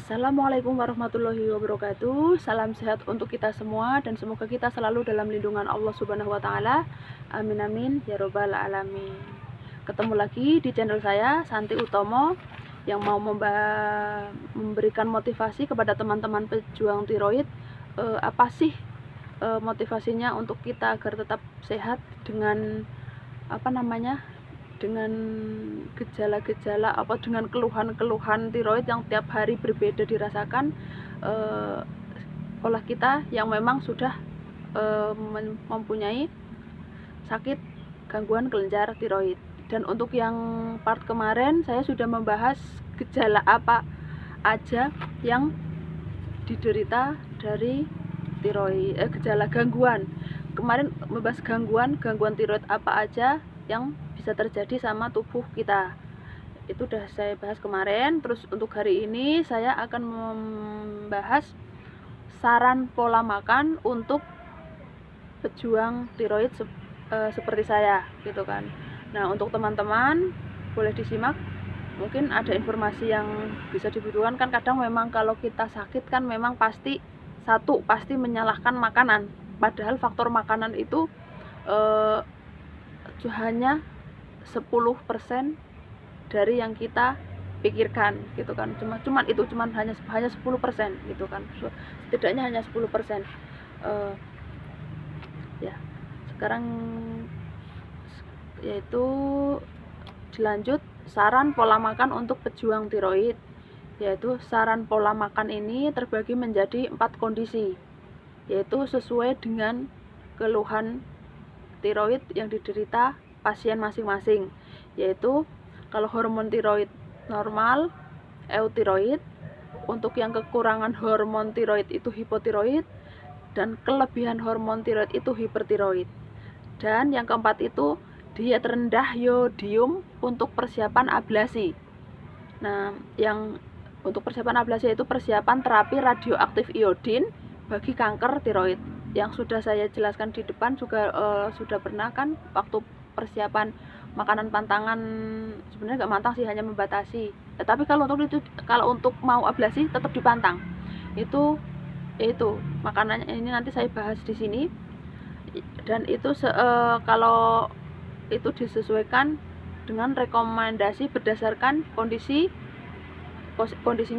Assalamualaikum warahmatillahi wabarakatuh. Salam sehat untuk kita semua dan semoga kita selalu dalam lindungan Allah Subhanahu wa taala. Amin amin ya robbal alamin. Ketemu lagi di channel saya Santi Utomo yang mau memberikan motivasi kepada teman-teman pejuang tiroid. Apa sih motivasinya untuk kita agar tetap sehat dengan dengan gejala-gejala dengan keluhan-keluhan tiroid yang tiap hari berbeda dirasakan oleh kita yang memang sudah mempunyai sakit gangguan kelenjar tiroid. Dan untuk yang part kemarin saya sudah membahas gejala apa aja yang diderita dari tiroid, gejala gangguan. Kemarin membahas gangguan tiroid apa aja yang bisa terjadi sama tubuh kita. Itu udah saya bahas kemarin. Terus untuk hari ini saya akan membahas saran pola makan untuk pejuang tiroid seperti saya gitu kan. Nah, untuk teman-teman boleh disimak. Mungkin ada informasi yang bisa dibutuhkan kan. Kadang memang kalau kita sakit kan memang pasti menyalahkan makanan, padahal faktor makanan itu hanya 10% dari yang kita pikirkan gitu kan. Cuman hanya 10% gitu kan. Setidaknya hanya 10%. Ya. Sekarang yaitu dilanjut saran pola makan untuk pejuang tiroid. Yaitu saran pola makan ini terbagi menjadi 4 kondisi, yaitu sesuai dengan keluhan tiroid yang diderita pasien masing-masing. Yaitu kalau hormon tiroid normal, eutiroid. Untuk yang kekurangan hormon tiroid itu hipotiroid, dan kelebihan hormon tiroid itu hipertiroid. Dan yang keempat itu diet rendah yodium untuk persiapan ablasi. Nah, yang untuk persiapan ablasi itu persiapan terapi radioaktif iodin bagi kanker tiroid. Yang sudah saya jelaskan di depan juga sudah pernah kan, waktu persiapan makanan pantangan sebenarnya nggak mantang sih, hanya membatasi. Tapi kalau untuk mau ablasi tetap dipantang. Itu makanannya ini nanti saya bahas di sini. Dan itu kalau itu disesuaikan dengan rekomendasi berdasarkan kondisinya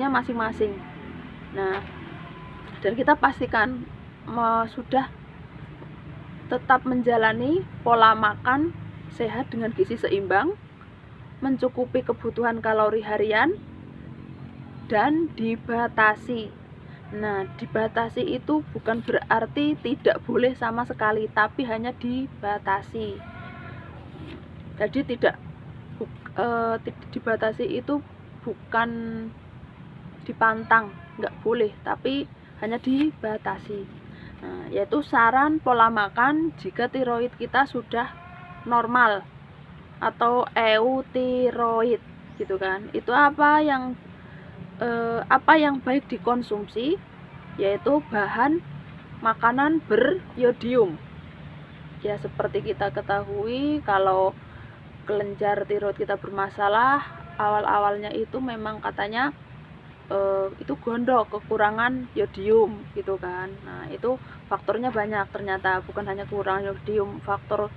masing-masing. Nah, dan kita pastikan sudah tetap menjalani pola makan sehat dengan gizi seimbang, mencukupi kebutuhan kalori harian, dan dibatasi. Nah, dibatasi itu bukan berarti tidak boleh sama sekali, tapi hanya dibatasi. Jadi dibatasi itu bukan dipantang, nggak boleh, tapi hanya dibatasi. Nah, yaitu saran pola makan jika tiroid kita sudah normal atau eutiroid gitu kan. Itu apa yang baik dikonsumsi, yaitu bahan makanan beryodium. Ya, seperti kita ketahui kalau kelenjar tiroid kita bermasalah, awal-awalnya itu memang katanya itu gondok, kekurangan yodium gitu kan. Nah, itu faktornya banyak ternyata, bukan hanya kekurangan yodium, faktor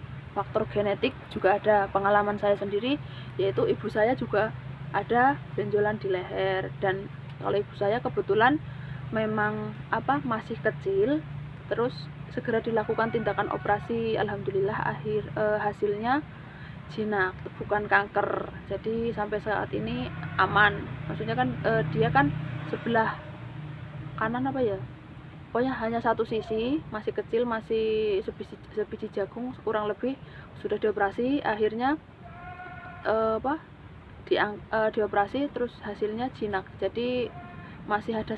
genetik juga ada. Pengalaman saya sendiri, yaitu ibu saya juga ada benjolan di leher, dan kalau ibu saya kebetulan memang masih kecil, terus segera dilakukan tindakan operasi. Alhamdulillah hasilnya jinak, bukan kanker. Jadi sampai saat ini aman. Maksudnya kan dia kan sebelah kanan pokoknya hanya satu sisi, masih kecil, masih sebiji jagung kurang lebih, sudah dioperasi. Akhirnya dioperasi terus hasilnya jinak. Jadi masih ada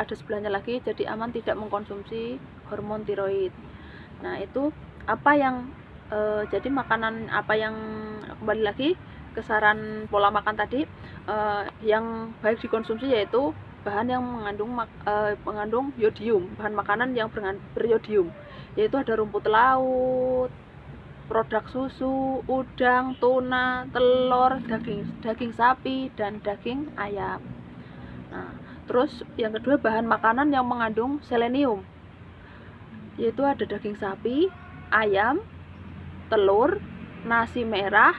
sebelahnya lagi, jadi aman, tidak mengkonsumsi hormon tiroid. Nah, itu jadi makanan kembali lagi ke saran pola makan tadi, yang baik dikonsumsi yaitu bahan yang mengandung yodium, bahan makanan yang beryodium, yaitu ada rumput laut, produk susu, udang, tuna, telur, daging sapi, dan daging ayam. Nah, terus yang kedua bahan makanan yang mengandung selenium, yaitu ada daging sapi, ayam, telur, nasi merah,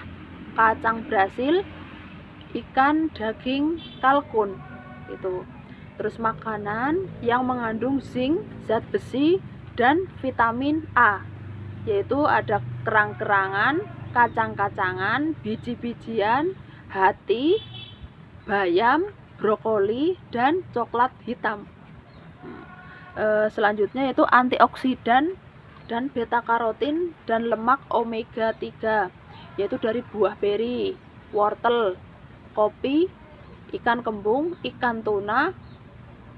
kacang Brasil, ikan, daging kalkun itu. Terus makanan yang mengandung zinc, zat besi, dan vitamin A, yaitu ada kerang-kerangan, kacang-kacangan, biji-bijian, hati, bayam, brokoli, dan coklat hitam. Selanjutnya yaitu antioksidan dan beta karotin dan lemak omega 3, yaitu dari buah beri, wortel, kopi, ikan kembung, ikan tuna,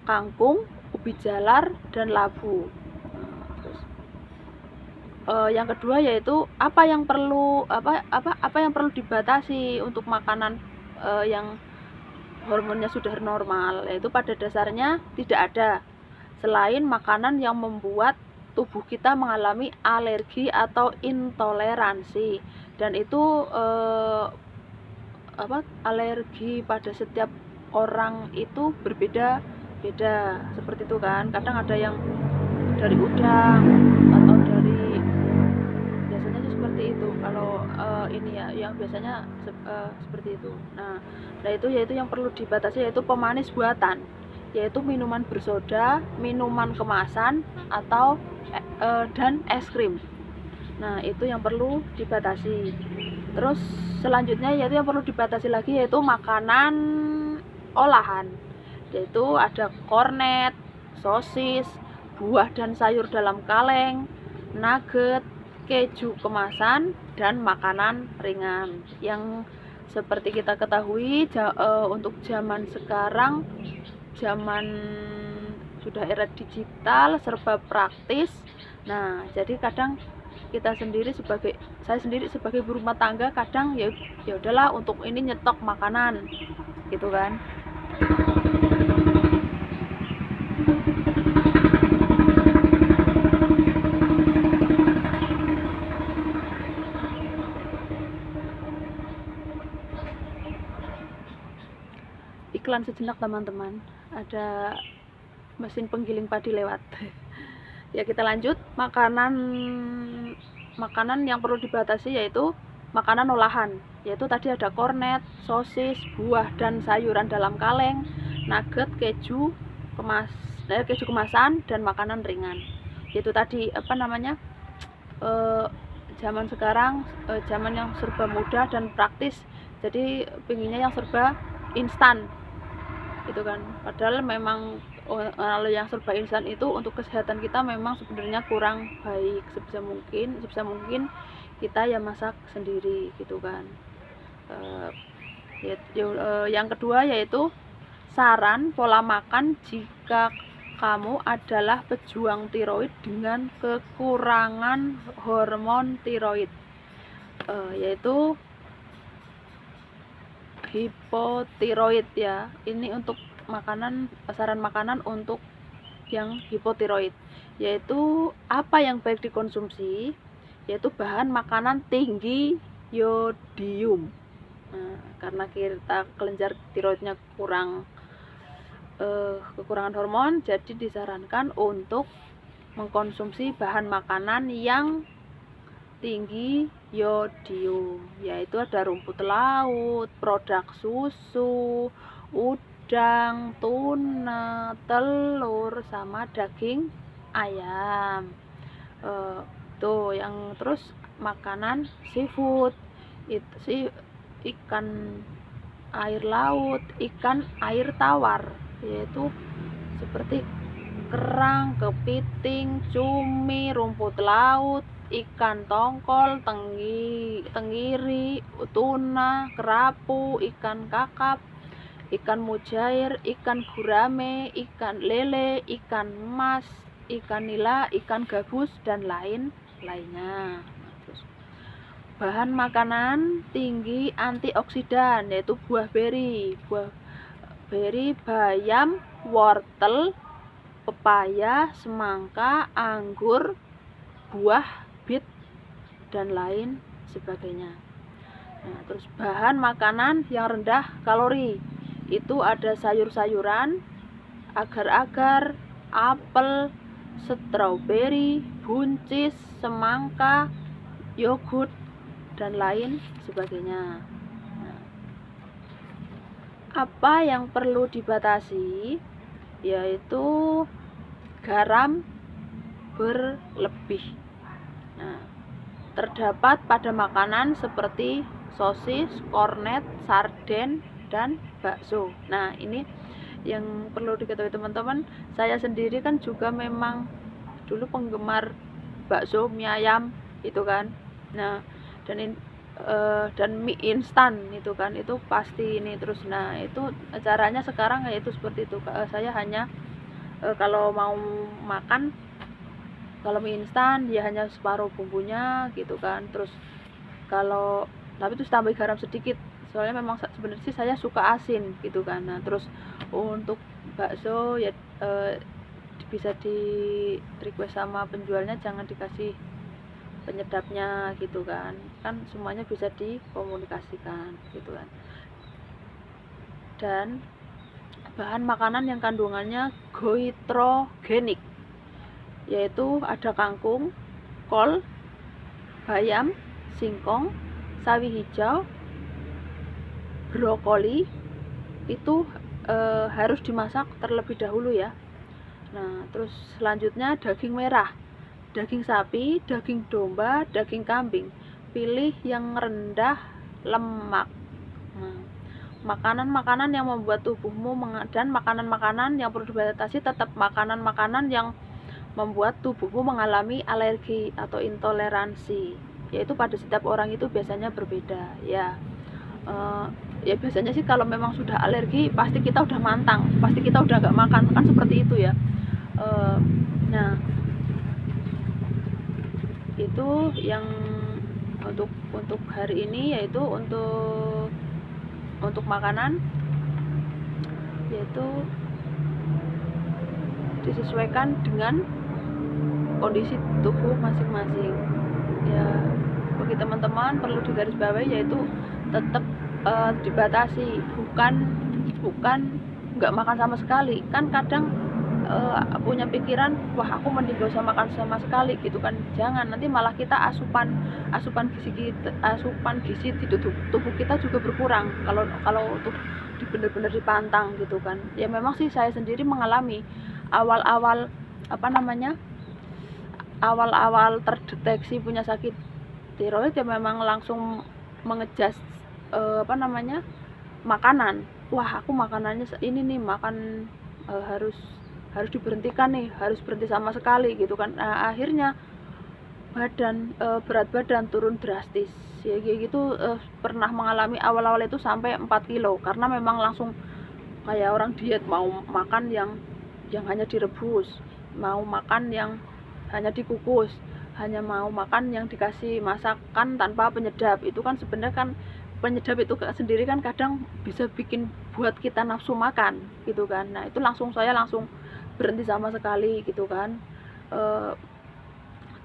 kangkung, ubi jalar, dan labu. Yang kedua yaitu apa yang perlu dibatasi untuk makanan yang hormonnya sudah normal, yaitu pada dasarnya tidak ada selain makanan yang membuat tubuh kita mengalami alergi atau intoleransi, dan itu alergi pada setiap orang itu berbeda-beda, seperti itu kan. Kadang ada yang dari udang atau dari, biasanya seperti itu kalau ini ya, yang biasanya seperti itu. Nah itu yaitu yang perlu dibatasi, yaitu pemanis buatan, yaitu minuman bersoda, minuman kemasan, atau dan es krim. Nah itu yang perlu dibatasi. Terus selanjutnya yaitu yang perlu dibatasi lagi yaitu makanan olahan, yaitu ada kornet, sosis, buah dan sayur dalam kaleng, nugget, keju kemasan, dan makanan ringan. Yang seperti kita ketahui untuk zaman sekarang, zaman sudah era digital, serba praktis. Nah jadi kadang saya sendiri sebagai ibu rumah tangga, kadang ya udahlah untuk ini nyetok makanan gitu kan. Iklan sejenak teman-teman, ada mesin penggiling padi lewat. Ya kita lanjut. Makanan yang perlu dibatasi yaitu makanan olahan, yaitu tadi ada kornet, sosis, buah dan sayuran dalam kaleng, nugget, keju kemasan, dan makanan ringan. Yaitu tadi zaman sekarang zaman yang serba mudah dan praktis, jadi pinginnya yang serba instan itu kan. Padahal memang kalau yang serba instan itu untuk kesehatan kita memang sebenarnya kurang baik. Sebisa mungkin kita ya masak sendiri gitu kan. Yang kedua yaitu saran pola makan jika kamu adalah pejuang tiroid dengan kekurangan hormon tiroid, yaitu hipotiroid ya. Ini untuk saran makanan untuk yang hipotiroid, yaitu apa yang baik dikonsumsi, yaitu bahan makanan tinggi yodium. Nah, karena kita kelenjar tiroidnya kekurangan hormon, jadi disarankan untuk mengkonsumsi bahan makanan yang tinggi yodium, yaitu ada rumput laut, produk susu, udang, tuna, telur, sama daging ayam. Yang terus makanan seafood, itu ikan air laut, ikan air tawar, yaitu seperti kerang, kepiting, cumi, rumput laut, ikan tongkol, tenggiri, tuna, kerapu, ikan kakap, ikan mujair, ikan gurame, ikan lele, ikan mas, ikan nila, ikan gabus, dan lainnya. Terus, bahan makanan tinggi antioksidan, yaitu buah beri, bayam, wortel, pepaya, semangka, anggur, buah bit, dan lain sebagainya. Nah, terus bahan makanan yang rendah kalori, itu ada sayur-sayuran, agar-agar, apel, stroberi, buncis, semangka, yogurt, dan lain sebagainya. Nah, apa yang perlu dibatasi yaitu garam berlebih. Nah, terdapat pada makanan seperti sosis, kornet, sarden, dan bakso. Nah, ini yang perlu diketahui teman-teman. Saya sendiri kan juga memang dulu penggemar bakso, mie ayam itu kan. Nah, dan mie instan itu kan, itu pasti ini terus. Nah, itu caranya sekarang yaitu seperti itu. Saya hanya kalau mau makan, kalau mie instan ya hanya separuh bumbunya gitu kan. Terus kalau tapi terus tambah garam sedikit, soalnya memang sebenarnya sih saya suka asin gitu kan. Nah, terus untuk bakso ya bisa di request sama penjualnya jangan dikasih penyedapnya gitu kan semuanya bisa dikomunikasikan gitu kan. Dan bahan makanan yang kandungannya goitrogenik yaitu ada kangkung, kol, bayam, singkong, sawi hijau, brokoli itu harus dimasak terlebih dahulu ya. Nah, terus selanjutnya daging merah, daging sapi, daging domba, daging kambing. Pilih yang rendah lemak. Nah, makanan-makanan yang membuat tubuhmu dan makanan-makanan yang perlu dibatasi tetap makanan-makanan yang membuat tubuhmu mengalami alergi atau intoleransi. Yaitu pada setiap orang itu biasanya berbeda ya. Ya biasanya sih kalau memang sudah alergi pasti kita udah mantang, pasti kita udah gak makan kan seperti itu ya. Nah, itu yang untuk hari ini, yaitu untuk makanan yaitu disesuaikan dengan kondisi tubuh masing-masing ya. Bagi teman-teman perlu digarisbawahi yaitu tetap dibatasi, bukan nggak makan sama sekali. Kan kadang punya pikiran, wah aku mending gak usah makan sama sekali gitu kan. Jangan, nanti malah kita asupan gizi di tubuh kita juga berkurang kalau untuk benar-benar dipantang gitu kan. Ya memang sih saya sendiri mengalami awal-awal terdeteksi punya sakit tiroid ya memang langsung mengejas makanan. Wah, aku makanannya ini nih, makan harus diberhentikan nih, harus berhenti sama sekali gitu kan. Nah, akhirnya berat badan turun drastis ya kayak gitu. Pernah mengalami awal-awal itu sampai 4 kilo karena memang langsung kayak orang diet, mau makan yang hanya direbus, mau makan yang hanya dikukus, hanya mau makan yang dikasih masakan tanpa penyedap. Itu kan sebenarnya kan penyedap itu sendiri kan kadang bisa bikin buat kita nafsu makan gitu kan. Nah, itu saya langsung berhenti sama sekali gitu kan.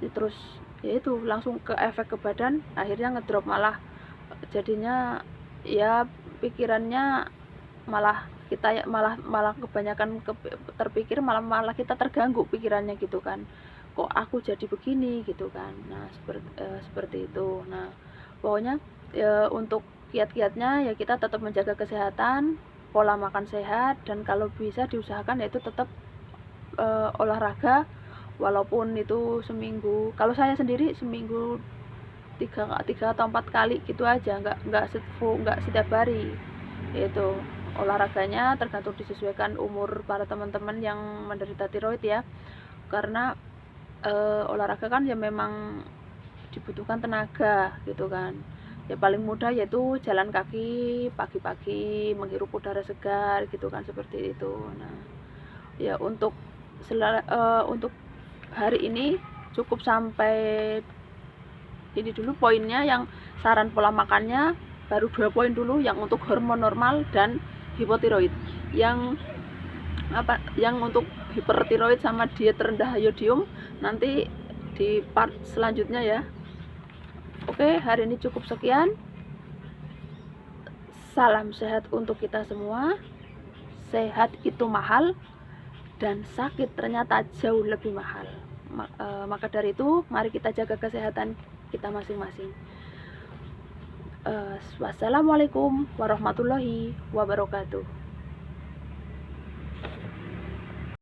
Terus ya itu langsung ke efek ke badan, akhirnya ngedrop, malah jadinya ya pikirannya malah kita malah kebanyakan terpikir, malah kita terganggu pikirannya gitu kan. Kok aku jadi begini gitu kan. Nah, seperti itu. Nah, pokoknya untuk kiat-kiatnya ya kita tetap menjaga kesehatan, pola makan sehat, dan kalau bisa diusahakan yaitu tetap olahraga walaupun itu seminggu. Kalau saya sendiri seminggu 3 atau 4 kali gitu aja, nggak setiap hari. Yaitu olahraganya tergantung disesuaikan umur para teman-teman yang menderita tiroid ya. Karena olahraga kan ya memang dibutuhkan tenaga gitu kan. Ya paling mudah yaitu jalan kaki pagi-pagi, menghirup udara segar gitu kan, seperti itu. Nah, ya untuk hari ini cukup sampai ini dulu poinnya. Yang saran pola makannya baru 2 poin dulu, yang untuk hormon normal dan hipotiroid. Yang untuk hipertiroid sama diet rendah iodium nanti di part selanjutnya ya. Oke, hari ini cukup sekian. Salam sehat untuk kita semua. Sehat itu mahal dan sakit ternyata jauh lebih mahal. Maka dari itu, mari kita jaga kesehatan kita masing-masing. Wassalamualaikum warahmatullahi wabarakatuh.